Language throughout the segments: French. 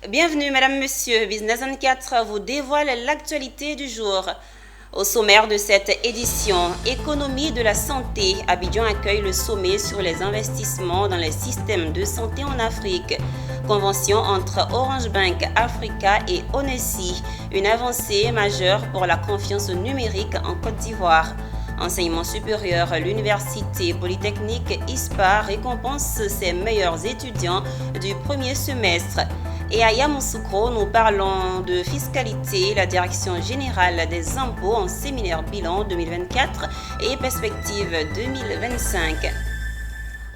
Bienvenue Madame, Monsieur. Business 24 vous dévoile l'actualité du jour. Au sommaire de cette édition, économie de la santé, Abidjan accueille le sommet sur les investissements dans les systèmes de santé en Afrique. Convention entre Orange Bank Africa et Onesi, une avancée majeure pour la confiance numérique en Côte d'Ivoire. Enseignement supérieur, l'Université Polytechnique ISPA récompense ses meilleurs étudiants du premier semestre. Et à Yamoussoukro, nous parlons de fiscalité, la Direction générale des impôts en séminaire bilan 2024 et perspective 2025.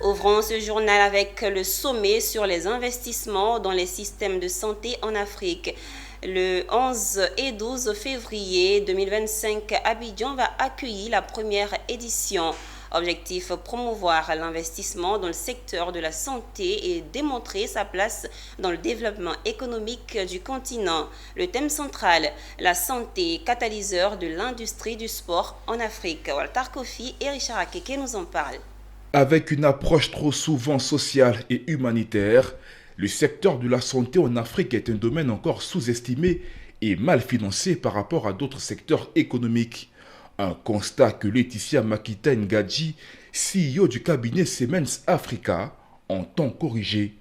Ouvrons ce journal avec le sommet sur les investissements dans les systèmes de santé en Afrique. Le 11 et 12 février 2025, Abidjan va accueillir la première édition. Objectif, promouvoir l'investissement dans le secteur de la santé et démontrer sa place dans le développement économique du continent. Le thème central, la santé, catalyseur de l'industrie du sport en Afrique. Walter Kofi et Richard Akeke nous en parlent. Avec une approche trop souvent sociale et humanitaire, le secteur de la santé en Afrique est un domaine encore sous-estimé et mal financé par rapport à d'autres secteurs économiques. Un constat que Laetitia Makita Ngadji, CEO du cabinet Siemens Africa, entend corriger.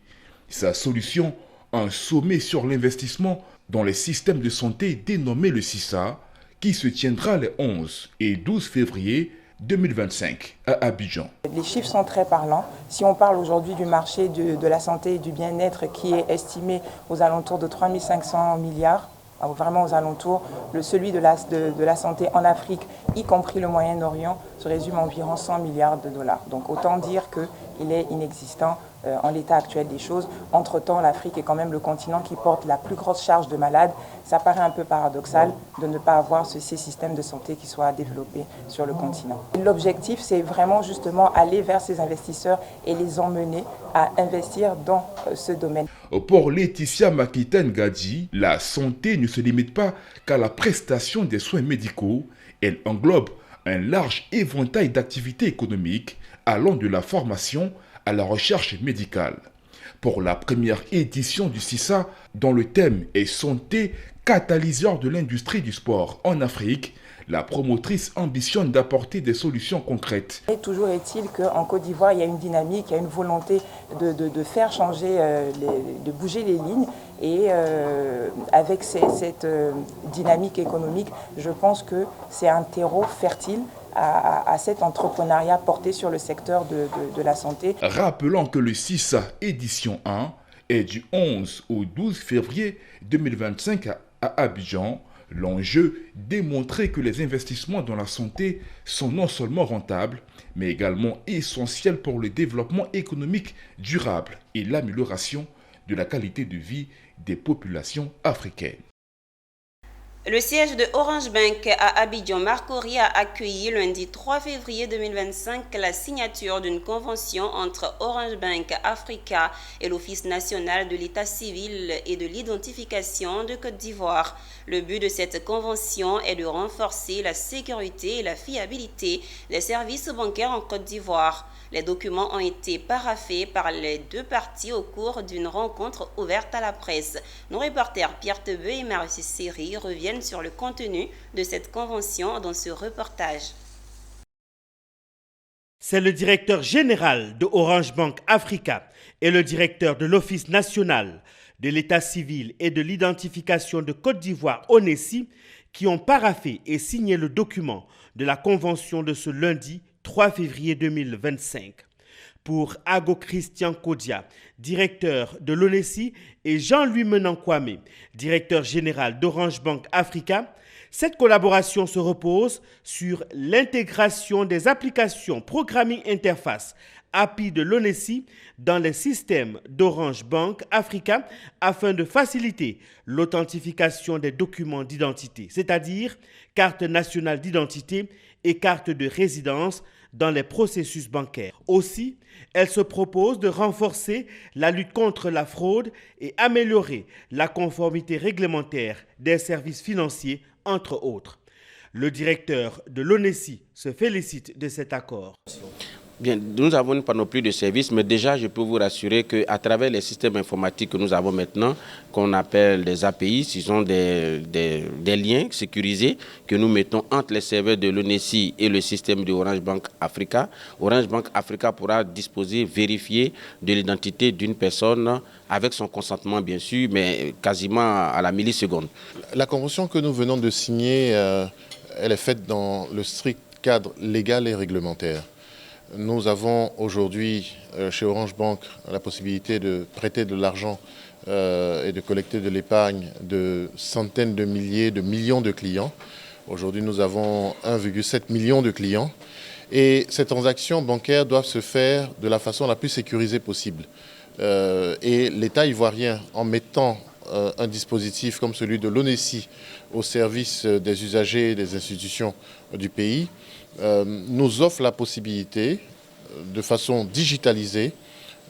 Sa solution, un sommet sur l'investissement dans les systèmes de santé dénommé le CISA, qui se tiendra les 11 et 12 février 2025 à Abidjan. Les chiffres sont très parlants. Si on parle aujourd'hui du marché de la santé et du bien-être qui est estimé aux alentours de 3 500 milliards, vraiment aux alentours, celui de la santé en Afrique, y compris le Moyen-Orient, se résume à environ 100 milliards de dollars. Donc autant dire qu'il est inexistant en l'état actuel des choses. Entre-temps, l'Afrique est quand même le continent qui porte la plus grosse charge de malades. Ça paraît un peu paradoxal de ne pas avoir ces systèmes de santé qui soient développés sur le continent. L'objectif, c'est vraiment justement aller vers ces investisseurs et les emmener à investir dans ce domaine. Pour Laetitia Makita Ngadji, la santé ne se limite pas qu'à la prestation des soins médicaux. Elle englobe un large éventail d'activités économiques allant de la formation à la recherche médicale. Pour la première édition du CISA, dont le thème est santé, catalyseur de l'industrie du sport en Afrique, la promotrice ambitionne d'apporter des solutions concrètes. Et toujours est-il qu'en Côte d'Ivoire, il y a une dynamique, il y a une volonté de faire changer, de bouger les lignes. Et avec cette dynamique économique, je pense que c'est un terreau fertile à cet entrepreneuriat porté sur le secteur de la santé. Rappelons que le CISA édition 1 est du 11 au 12 février 2025 à Abidjan. L'enjeu, démontrer que les investissements dans la santé sont non seulement rentables, mais également essentiels pour le développement économique durable et l'amélioration de la qualité de vie des populations africaines. Le siège de Orange Bank à Abidjan Marcory a accueilli lundi 3 février 2025 la signature d'une convention entre Orange Bank Africa et l'Office national de l'état civil et de l'identification de Côte d'Ivoire. Le but de cette convention est de renforcer la sécurité et la fiabilité des services bancaires en Côte d'Ivoire. Les documents ont été paraphés par les deux parties au cours d'une rencontre ouverte à la presse. Nos reporters Pierre Tebeu et Marie Seri reviennent sur le contenu de cette convention dans ce reportage. C'est le directeur général de Orange Bank Africa et le directeur de l'Office national de l'état civil et de l'identification de Côte d'Ivoire, Onesi, qui ont paraphé et signé le document de la convention de ce lundi 3 février 2025. Pour Ago Christian Kodia, directeur de l'Onesi, et Jean-Louis Menankwame, directeur général d'Orange Bank Africa, cette collaboration se repose sur l'intégration des applications Programming Interface API de l'Onesi dans les systèmes d'Orange Bank Africa afin de faciliter l'authentification des documents d'identité, c'est-à-dire carte nationale d'identité et carte de résidence dans les processus bancaires. Aussi, elle se propose de renforcer la lutte contre la fraude et améliorer la conformité réglementaire des services financiers, entre autres. Le directeur de l'Onesi se félicite de cet accord. Bien, nous avons une panoplie de services, mais déjà, je peux vous rassurer qu'à travers les systèmes informatiques que nous avons maintenant, qu'on appelle des API, ce sont des liens sécurisés que nous mettons entre les serveurs de l'ONESI et le système de Orange Bank Africa. Orange Bank Africa pourra disposer, vérifier de l'identité d'une personne avec son consentement, bien sûr, mais quasiment à la milliseconde. La convention que nous venons de signer, elle est faite dans le strict cadre légal et réglementaire. Nous avons aujourd'hui chez Orange Bank la possibilité de prêter de l'argent et de collecter de l'épargne de centaines de milliers, de millions de clients. Aujourd'hui, nous avons 1,7 million de clients et ces transactions bancaires doivent se faire de la façon la plus sécurisée possible. Et l'État ivoirien, en mettant un dispositif comme celui de l'ONESI au service des usagers et des institutions du pays, nous offre la possibilité, de façon digitalisée,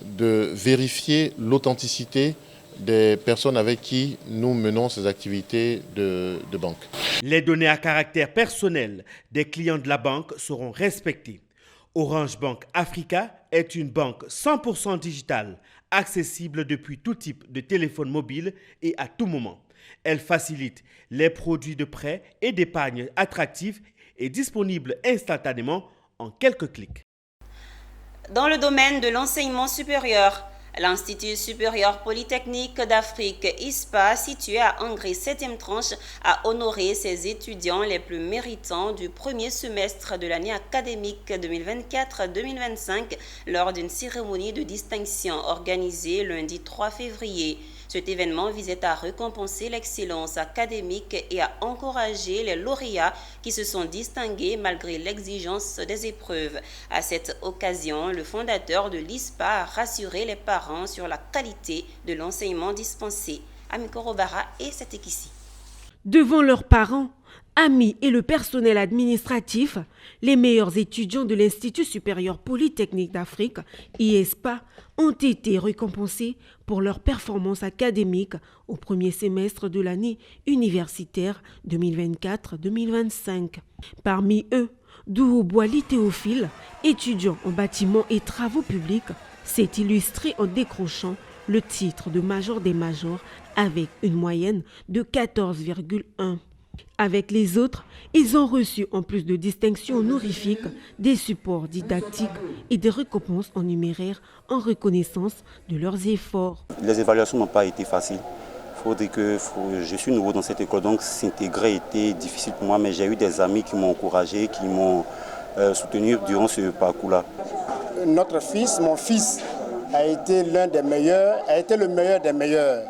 de vérifier l'authenticité des personnes avec qui nous menons ces activités de banque. Les données à caractère personnel des clients de la banque seront respectées. Orange Bank Africa est une banque 100% digitale, accessible depuis tout type de téléphone mobile et à tout moment. Elle facilite les produits de prêt et d'épargne attractifs et disponibles instantanément en quelques clics. Dans le domaine de l'enseignement supérieur, l'Institut supérieur polytechnique d'Afrique, ISPA, situé à Angers 7e tranche, a honoré ses étudiants les plus méritants du premier semestre de l'année académique 2024-2025 lors d'une cérémonie de distinction organisée lundi 3 février. Cet événement visait à récompenser l'excellence académique et à encourager les lauréats qui se sont distingués malgré l'exigence des épreuves. À cette occasion, le fondateur de l'ISPA a rassuré les parents sur la qualité de l'enseignement dispensé. Amiko Robara et c'était ici. Devant leurs parents, amis et le personnel administratif, les meilleurs étudiants de l'Institut supérieur polytechnique d'Afrique, ISPA, ont été récompensés pour leur performance académique au premier semestre de l'année universitaire 2024-2025. Parmi eux, Dourou Boili Théophile, étudiant en bâtiment et travaux publics, s'est illustré en décrochant le titre de major des majors avec une moyenne de 14,1. Avec les autres, ils ont reçu en plus de distinctions honorifiques des supports didactiques et des récompenses en numéraire en reconnaissance de leurs efforts. Les évaluations n'ont pas été faciles. Je suis nouveau dans cette école, donc s'intégrer était difficile pour moi, mais j'ai eu des amis qui m'ont encouragé, qui m'ont soutenu durant ce parcours-là. Notre fils, mon fils, a été l'un des meilleurs, a été le meilleur des meilleurs.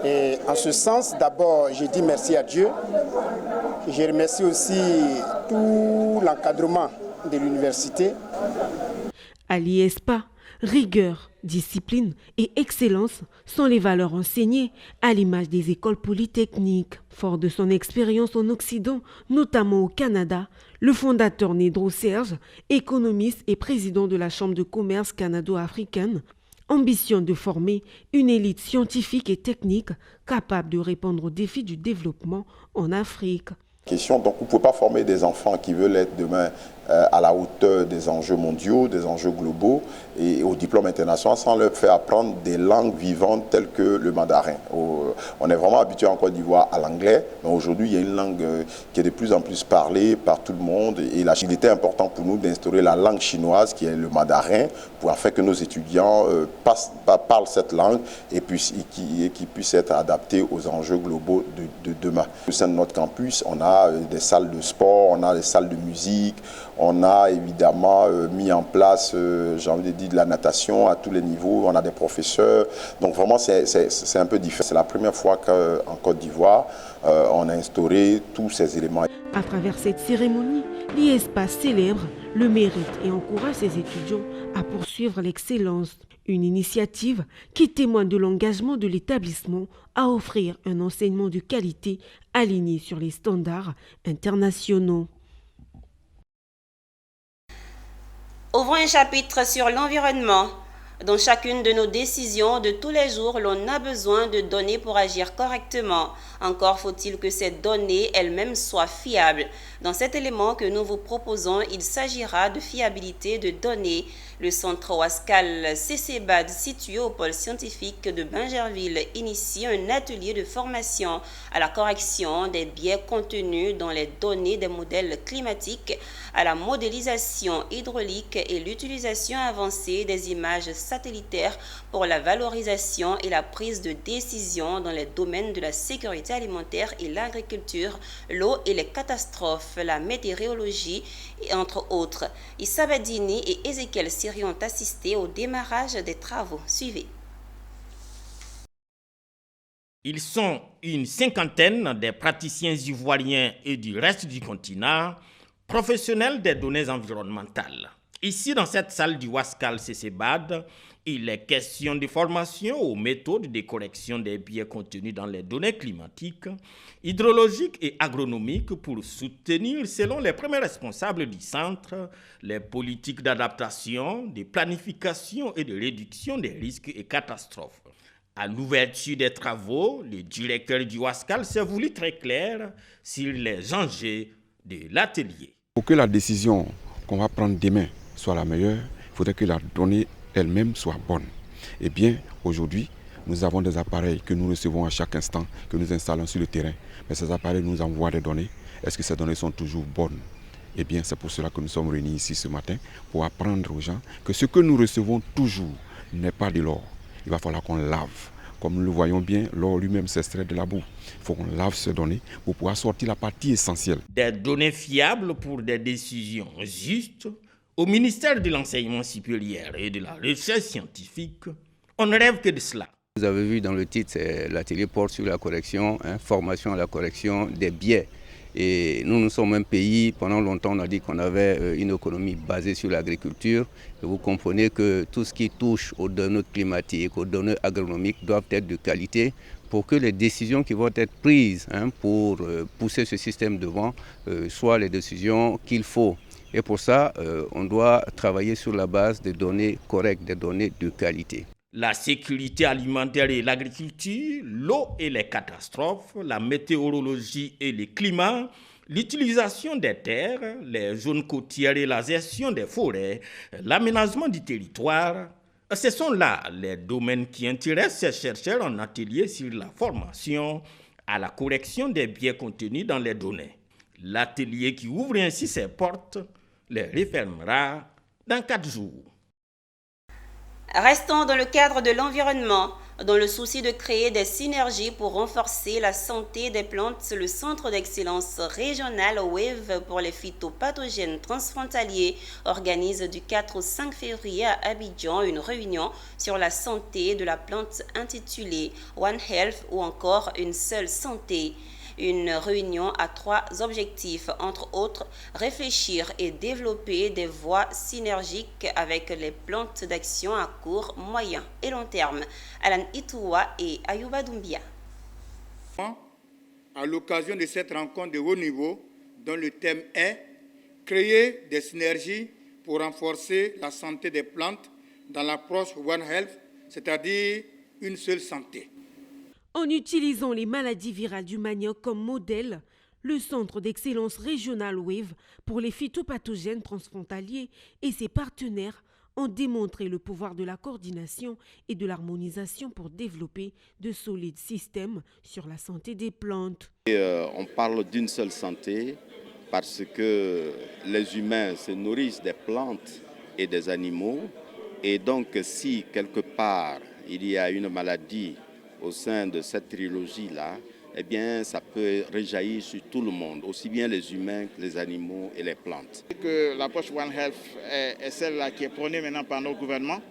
Et en ce sens, d'abord, je dis merci à Dieu. Je remercie aussi tout l'encadrement de l'université. À l'ISPA, rigueur, discipline et excellence sont les valeurs enseignées à l'image des écoles polytechniques. Fort de son expérience en Occident, notamment au Canada, le fondateur Nedro Serge, économiste et président de la Chambre de commerce canado-africaine, ambitionne de former une élite scientifique et technique capable de répondre aux défis du développement en Afrique. Donc vous ne pouvez pas former des enfants qui veulent être demain à la hauteur des enjeux mondiaux, des enjeux globaux et au diplôme international sans leur faire apprendre des langues vivantes telles que le mandarin. On est vraiment habitué en Côte d'Ivoire à l'anglais, mais aujourd'hui il y a une langue qui est de plus en plus parlée par tout le monde et il était important pour nous d'instaurer la langue chinoise qui est le mandarin pour afin que nos étudiants parlent cette langue et qui puissent être adaptés aux enjeux globaux de demain. Au sein de notre campus, on a des salles de sport, on a des salles de musique, on a évidemment mis en place, j'ai envie de dire, de la natation à tous les niveaux, on a des professeurs, donc vraiment c'est un peu différent. C'est la première fois qu'en Côte d'Ivoire, on a instauré tous ces éléments. À travers cette cérémonie, l'ISPA célèbre le mérite et encourage ses étudiants à poursuivre l'excellence. Une initiative qui témoigne de l'engagement de l'établissement à offrir un enseignement de qualité aligné sur les standards internationaux. Ouvrons un chapitre sur l'environnement. Dans chacune de nos décisions de tous les jours, l'on a besoin de données pour agir correctement. Encore faut-il que ces données elles-mêmes soient fiables. Dans cet élément que nous vous proposons, il s'agira de fiabilité de données. Le centre Ouaskal CCBAD, situé au pôle scientifique de Bingerville, initie un atelier de formation à la correction des biais contenus dans les données des modèles climatiques, à la modélisation hydraulique et l'utilisation avancée des images satellitaires pour la valorisation et la prise de décision dans les domaines de la sécurité alimentaire et l'agriculture, l'eau et les catastrophes, la météorologie et entre autres. Issa Badini et Ezekiel Siri ont assisté au démarrage des travaux. Suivez. Ils sont une cinquantaine des praticiens ivoiriens et du reste du continent, professionnels des données environnementales. Ici, dans cette salle du Ouaskal CCBAD, il est question de formation aux méthodes de correction des biais contenus dans les données climatiques, hydrologiques et agronomiques pour soutenir, selon les premiers responsables du centre, les politiques d'adaptation, de planification et de réduction des risques et catastrophes. À l'ouverture des travaux, le directeur du Ouaskal s'est voulu très clair sur les enjeux de l'atelier. Pour que la décision qu'on va prendre demain soit la meilleure, il faudrait que la donnée elle-même soit bonne. Eh bien, aujourd'hui, nous avons des appareils que nous recevons à chaque instant, que nous installons sur le terrain. Mais ces appareils nous envoient des données. Est-ce que ces données sont toujours bonnes? Eh bien, c'est pour cela que nous sommes réunis ici ce matin, pour apprendre aux gens que ce que nous recevons toujours n'est pas de l'or. Il va falloir qu'on lave. Comme nous le voyons bien, l'or lui-même s'extrait de la boue. Il faut qu'on lave ces données pour pouvoir sortir la partie essentielle. Des données fiables pour des décisions justes. Au ministère de l'Enseignement supérieur et de la Recherche scientifique, on ne rêve que de cela. Vous avez vu dans le titre, l'atelier porte sur la correction, formation à la correction des biais. Et nous sommes un pays, pendant longtemps on a dit qu'on avait une économie basée sur l'agriculture. Et vous comprenez que tout ce qui touche aux données climatiques, aux données agronomiques doivent être de qualité pour que les décisions qui vont être prises pour pousser ce système devant soient les décisions qu'il faut. Et pour ça, on doit travailler sur la base des données correctes, des données de qualité. La sécurité alimentaire et l'agriculture, l'eau et les catastrophes, la météorologie et le climat, l'utilisation des terres, les zones côtières et la gestion des forêts, l'aménagement du territoire. Ce sont là les domaines qui intéressent ces chercheurs en atelier sur la formation à la correction des biais contenus dans les données. L'atelier qui ouvre ainsi ses portes les refermera dans 4 jours. Restons dans le cadre de l'environnement. Dans le souci de créer des synergies pour renforcer la santé des plantes, le Centre d'excellence régional WAVE pour les phytopathogènes transfrontaliers organise du 4 au 5 février à Abidjan une réunion sur la santé de la plante intitulée One Health ou encore Une seule santé. Une réunion à 3 objectifs, entre autres, réfléchir et développer des voies synergiques avec les plantes d'action à court, moyen et long terme. Alan Itoua et Ayouba Doumbia. À l'occasion de cette rencontre de haut niveau, dont le thème est « Créer des synergies pour renforcer la santé des plantes dans l'approche One Health », c'est-à-dire une seule santé. En utilisant les maladies virales du manioc comme modèle, le Centre d'excellence régional WAVE pour les phytopathogènes transfrontaliers et ses partenaires ont démontré le pouvoir de la coordination et de l'harmonisation pour développer de solides systèmes sur la santé des plantes. On parle d'une seule santé parce que les humains se nourrissent des plantes et des animaux. Et donc si quelque part il y a une maladie au sein de cette trilogie-là, eh bien, ça peut rejaillir sur tout le monde, aussi bien les humains que les animaux et les plantes. L'approche One Health est celle-là qui est prônée maintenant par nos gouvernements,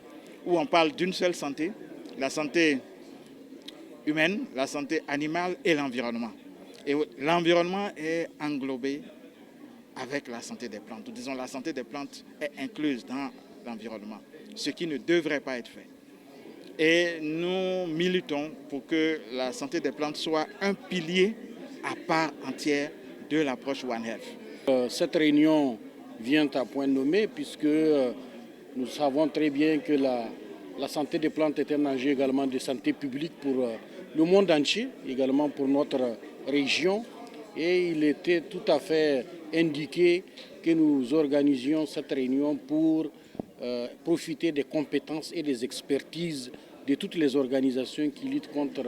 où on parle d'une seule santé, la santé humaine, la santé animale et l'environnement. Et l'environnement est englobé avec la santé des plantes. Disons, la santé des plantes est incluse dans l'environnement, ce qui ne devrait pas être fait. Et nous militons pour que la santé des plantes soit un pilier à part entière de l'approche One Health. Cette réunion vient à point nommé puisque nous savons très bien que la santé des plantes est un enjeu également de santé publique pour le monde entier, également pour notre région. Et il était tout à fait indiqué que nous organisions cette réunion pour profiter des compétences et des expertises de toutes les organisations qui luttent contre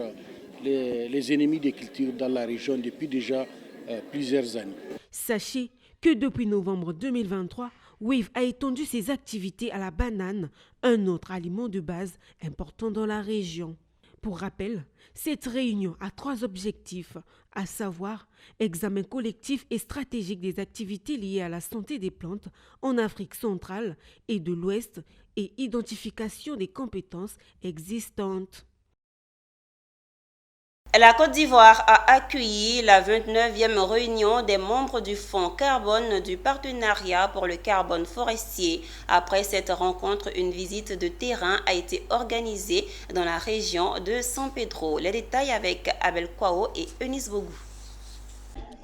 les ennemis des cultures dans la région depuis déjà plusieurs années. Sachez que depuis novembre 2023, WAVE a étendu ses activités à la banane, un autre aliment de base important dans la région. Pour rappel, cette réunion a 3 objectifs, à savoir examen collectif et stratégique des activités liées à la santé des plantes en Afrique centrale et de l'Ouest et identification des compétences existantes. La Côte d'Ivoire a accueilli la 29e réunion des membres du Fonds carbone du partenariat pour le carbone forestier. Après cette rencontre, une visite de terrain a été organisée dans la région de San Pedro. Les détails avec Abel Kwao et Eunice Bogou.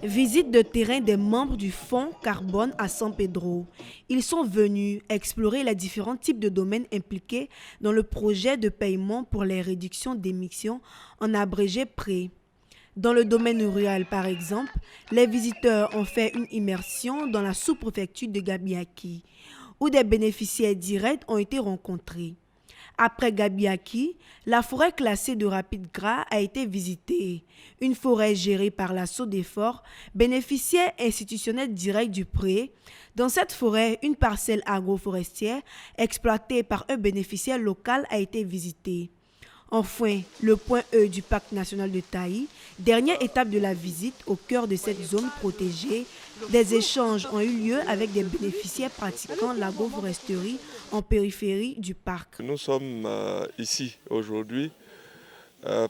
Visite de terrain des membres du Fonds carbone à San Pedro. Ils sont venus explorer les différents types de domaines impliqués dans le projet de paiement pour les réductions d'émissions, en abrégé PRE. Dans le domaine rural, par exemple, les visiteurs ont fait une immersion dans la sous-préfecture de Gabiaki, où des bénéficiaires directs ont été rencontrés. Après Gabiaki, la forêt classée de Rapide Gras a été visitée. Une forêt gérée par la SODEFOR, bénéficiaire institutionnel direct du PRE. Dans cette forêt, une parcelle agroforestière exploitée par un bénéficiaire local a été visitée. Enfin, le point E du parc national de Taï, dernière étape de la visite au cœur de cette zone protégée. Des échanges ont eu lieu avec des bénéficiaires pratiquant l'agroforesterie en périphérie du parc. Nous sommes ici aujourd'hui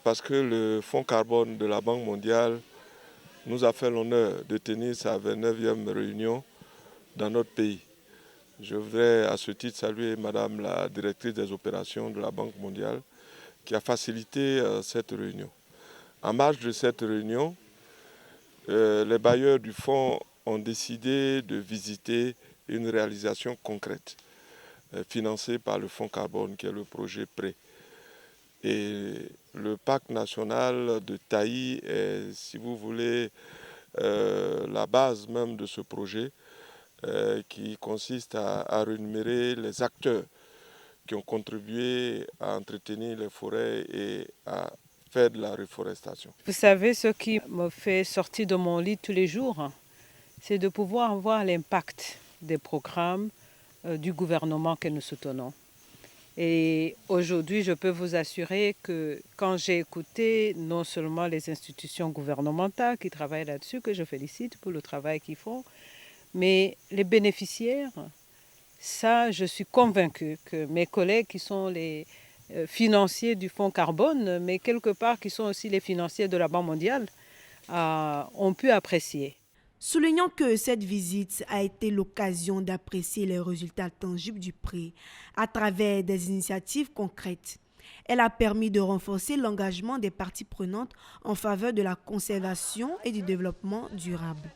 parce que le Fonds carbone de la Banque mondiale nous a fait l'honneur de tenir sa 29e réunion dans notre pays. Je voudrais à ce titre saluer Madame la directrice des opérations de la Banque mondiale qui a facilité cette réunion. En marge de cette réunion, les bailleurs du fonds ont décidé de visiter une réalisation concrète financée par le Fonds carbone qui est le projet PRE. Et le parc national de Taï est, si vous voulez, la base même de ce projet qui consiste à rémunérer les acteurs qui ont contribué à entretenir les forêts et à faire de la reforestation. Vous savez, ce qui me fait sortir de mon lit tous les jours, c'est de pouvoir voir l'impact des programmes du gouvernement que nous soutenons. Et aujourd'hui, je peux vous assurer que quand j'ai écouté non seulement les institutions gouvernementales qui travaillent là-dessus, que je félicite pour le travail qu'ils font, mais les bénéficiaires, ça, je suis convaincue que mes collègues qui sont les financiers du Fonds carbone, mais quelque part qui sont aussi les financiers de la Banque mondiale, ont pu apprécier. Soulignons que cette visite a été l'occasion d'apprécier les résultats tangibles du PRE à travers des initiatives concrètes. Elle a permis de renforcer l'engagement des parties prenantes en faveur de la conservation et du développement durable.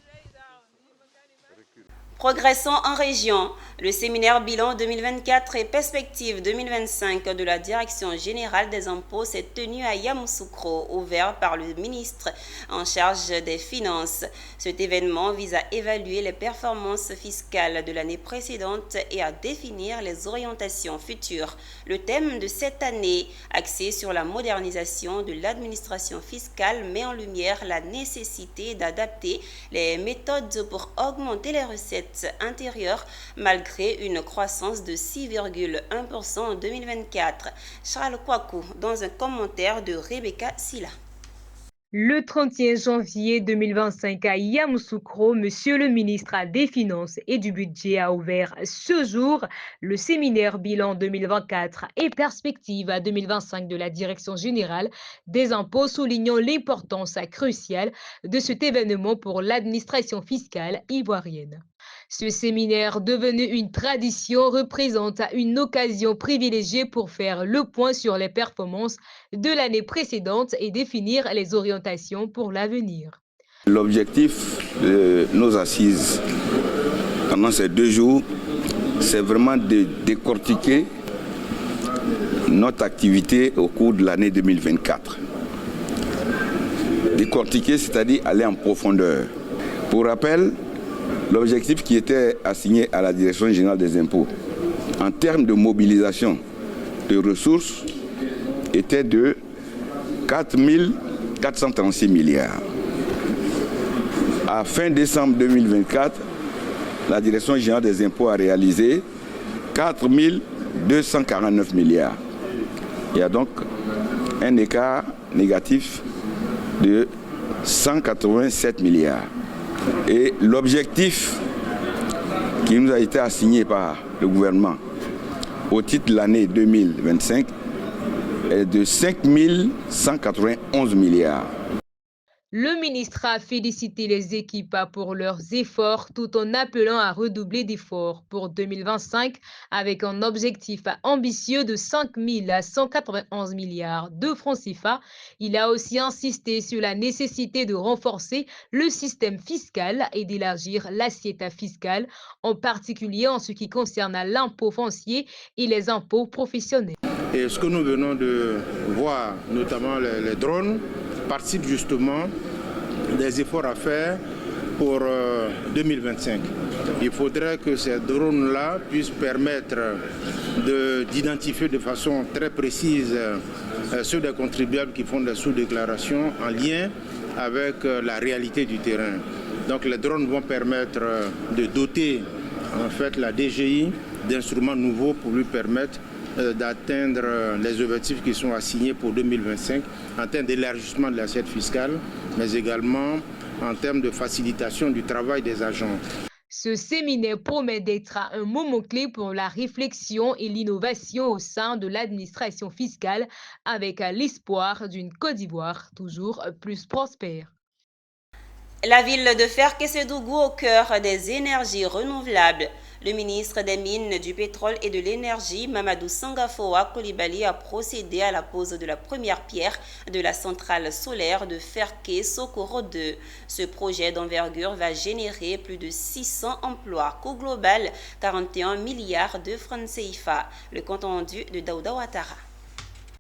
Progressons en région. Le séminaire bilan 2024 et perspectives 2025 de la Direction générale des impôts s'est tenu à Yamoussoukro, ouvert par le ministre en charge des Finances. Cet événement vise à évaluer les performances fiscales de l'année précédente et à définir les orientations futures. Le thème de cette année, axé sur la modernisation de l'administration fiscale, met en lumière la nécessité d'adapter les méthodes pour augmenter les recettes intérieures malgré une croissance de 6,1% en 2024. Charles Kwaku dans un commentaire de Rebecca Silla. Le 31 janvier 2025 à Yamoussoukro, Monsieur le ministre des Finances et du Budget a ouvert ce jour le séminaire bilan 2024 et perspectives 2025 de la Direction générale des impôts, soulignant l'importance cruciale de cet événement pour l'administration fiscale ivoirienne. Ce séminaire, devenu une tradition, représente une occasion privilégiée pour faire le point sur les performances de l'année précédente et définir les orientations pour l'avenir. L'objectif de nos assises pendant ces 2 jours, c'est vraiment de décortiquer notre activité au cours de l'année 2024. Décortiquer, c'est-à-dire aller en profondeur. Pour rappel, l'objectif qui était assigné à la Direction générale des impôts en termes de mobilisation de ressources était de 4 436 milliards. À fin décembre 2024, la Direction générale des impôts a réalisé 4 249 milliards. Il y a donc un écart négatif de 187 milliards. Et l'objectif qui nous a été assigné par le gouvernement au titre de l'année 2025 est de 5 191 milliards. Le ministre a félicité les équipes pour leurs efforts tout en appelant à redoubler d'efforts pour 2025 avec un objectif ambitieux de 5 191 milliards de francs CFA. Il a aussi insisté sur la nécessité de renforcer le système fiscal et d'élargir l'assiette fiscale, en particulier en ce qui concerne l'impôt foncier et les impôts professionnels. Et ce que nous venons de voir, notamment les drones, participent justement des efforts à faire pour 2025. Il faudrait que ces drones-là puissent permettre d'identifier de façon très précise ceux des contribuables qui font des sous-déclarations en lien avec la réalité du terrain. Donc les drones vont permettre de doter en fait la DGI d'instruments nouveaux pour lui permettre d'atteindre les objectifs qui sont assignés pour 2025 en termes d'élargissement de l'assiette fiscale, mais également en termes de facilitation du travail des agents. Ce séminaire promet d'être un moment clé pour la réflexion et l'innovation au sein de l'administration fiscale, avec l'espoir d'une Côte d'Ivoire toujours plus prospère. La ville de Ferkessédougou au cœur des énergies renouvelables. Le ministre des Mines, du Pétrole et de l'Énergie, Mamadou Sangafoa Coulibaly, a procédé à la pose de la première pierre de la centrale solaire de Ferké Sokoro 2. Ce projet d'envergure va générer plus de 600 emplois. Coût global, 41 milliards de francs CFA. Le compte rendu de Daouda Ouattara.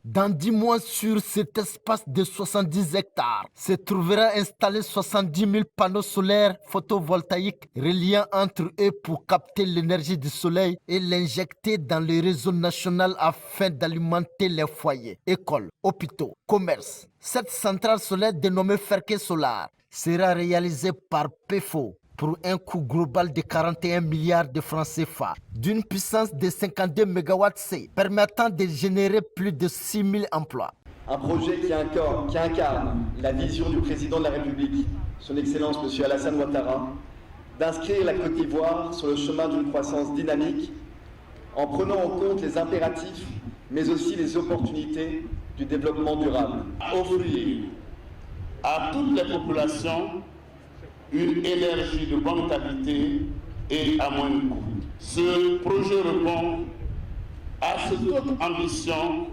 Dans 10 mois, sur cet espace de 70 hectares, se trouvera installé 70 000 panneaux solaires photovoltaïques reliant entre eux pour capter l'énergie du soleil et l'injecter dans le réseau national afin d'alimenter les foyers, écoles, hôpitaux, commerces. Cette centrale solaire dénommée Ferké Solar sera réalisée par PEFO pour un coût global de 41 milliards de francs CFA, d'une puissance de 52 MW, permettant de générer plus de 6 000 emplois. Un projet qui incarne la vision du président de la République, son Excellence M. Alassane Ouattara, d'inscrire la Côte d'Ivoire sur le chemin d'une croissance dynamique, en prenant en compte les impératifs, mais aussi les opportunités du développement durable. Offrir à toutes les populations une énergie de bonne qualité et à moindre coût. Ce projet répond à cette autre ambition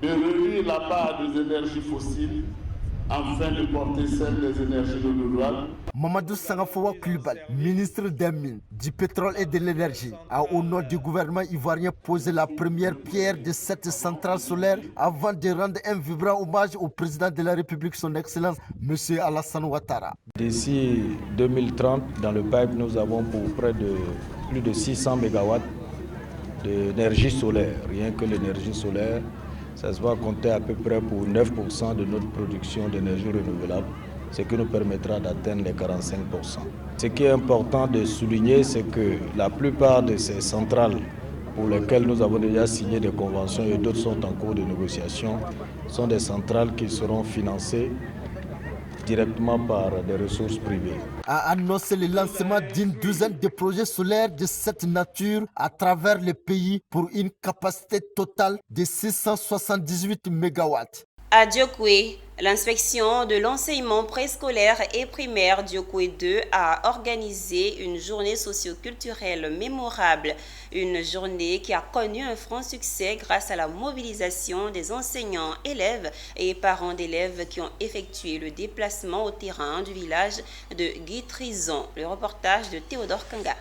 de réduire la part des énergies fossiles afin de porter celle des énergies renouvelables. Mamadou Sangafoa Coulibaly, ministre des Mines, du Pétrole et de l'Énergie, a au nom du gouvernement ivoirien posé la première pierre de cette centrale solaire avant de rendre un vibrant hommage au président de la République, son Excellence, M. Alassane Ouattara. D'ici 2030, dans le pipe, nous avons pour près de plus de 600 MW d'énergie solaire. Rien que l'énergie solaire, ça se va compter à peu près pour 9% de notre production d'énergie renouvelable, ce qui nous permettra d'atteindre les 45%. Ce qui est important de souligner, c'est que la plupart de ces centrales pour lesquelles nous avons déjà signé des conventions et d'autres sont en cours de négociation, sont des centrales qui seront financées directement par des ressources privées. A annoncé le lancement d'une douzaine de projets solaires de cette nature à travers le pays pour une capacité totale de 678 MW. À Diokwe, l'inspection de l'enseignement préscolaire et primaire Diokwe 2 a organisé une journée socio-culturelle mémorable. Une journée qui a connu un franc succès grâce à la mobilisation des enseignants, élèves et parents d'élèves qui ont effectué le déplacement au terrain du village de Guy-Trison. Le reportage de Théodore Kanga.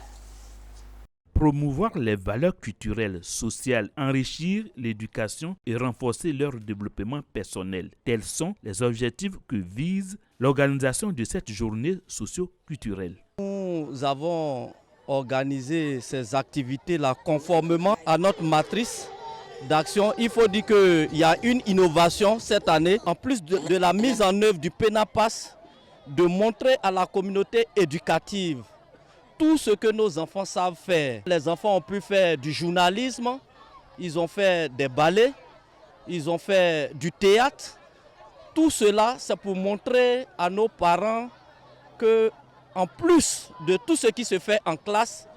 Promouvoir les valeurs culturelles, sociales, enrichir l'éducation et renforcer leur développement personnel. Tels sont les objectifs que vise l'organisation de cette journée socio-culturelle. Nous avons organisé ces activités-là conformément à notre matrice d'action. Il faut dire qu'il y a une innovation cette année, en plus de la mise en œuvre du PENAPAS, de montrer à la communauté éducative tout ce que nos enfants savent faire. Les enfants ont pu faire du journalisme, ils ont fait des ballets, ils ont fait du théâtre. Tout cela, c'est pour montrer à nos parents que, en plus de tout ce qui se fait en classe,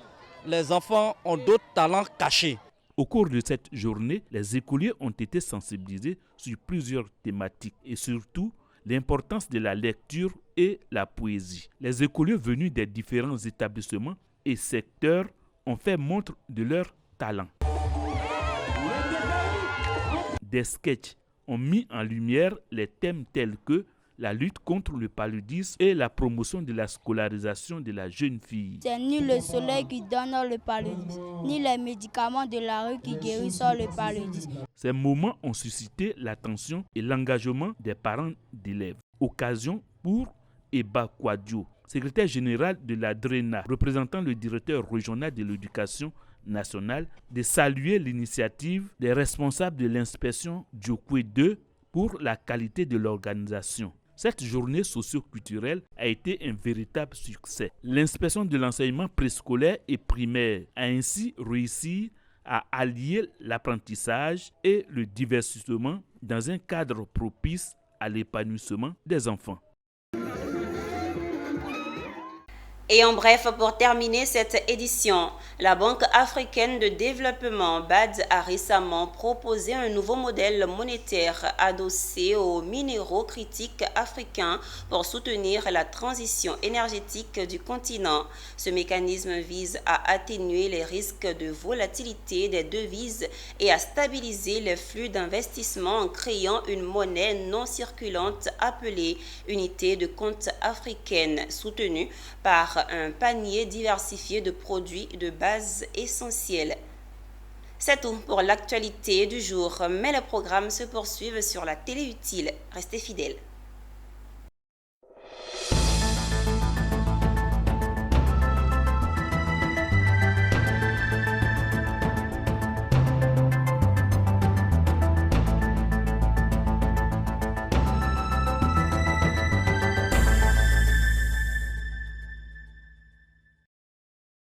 les enfants ont d'autres talents cachés. Au cours de cette journée, les écoliers ont été sensibilisés sur plusieurs thématiques et surtout l'importance de la lecture et la poésie. Les écoliers venus des différents établissements et secteurs ont fait montre de leur talent. Des sketchs ont mis en lumière les thèmes tels que la lutte contre le paludisme et la promotion de la scolarisation de la jeune fille. C'est ni le soleil qui donne le paludisme, ni les médicaments de la rue qui guérissent le paludisme. Ces moments ont suscité l'attention et l'engagement des parents d'élèves. Occasion pour Eba Kwadjo, secrétaire général de la DRENA, représentant le directeur régional de l'éducation nationale, de saluer l'initiative des responsables de l'inspection Djokwe 2 pour la qualité de l'organisation. Cette journée socio-culturelle a été un véritable succès. L'inspection de l'enseignement préscolaire et primaire a ainsi réussi à allier l'apprentissage et le divertissement dans un cadre propice à l'épanouissement des enfants. Et en bref, pour terminer cette édition, la Banque africaine de développement BAD a récemment proposé un nouveau modèle monétaire adossé aux minéraux critiques africains pour soutenir la transition énergétique du continent. Ce mécanisme vise à atténuer les risques de volatilité des devises et à stabiliser les flux d'investissement en créant une monnaie non circulante appelée unité de compte africaine, soutenue par un panier diversifié de produits de base essentiels. C'est tout pour l'actualité du jour, mais les programmes se poursuivent sur la télé utile. Restez fidèles.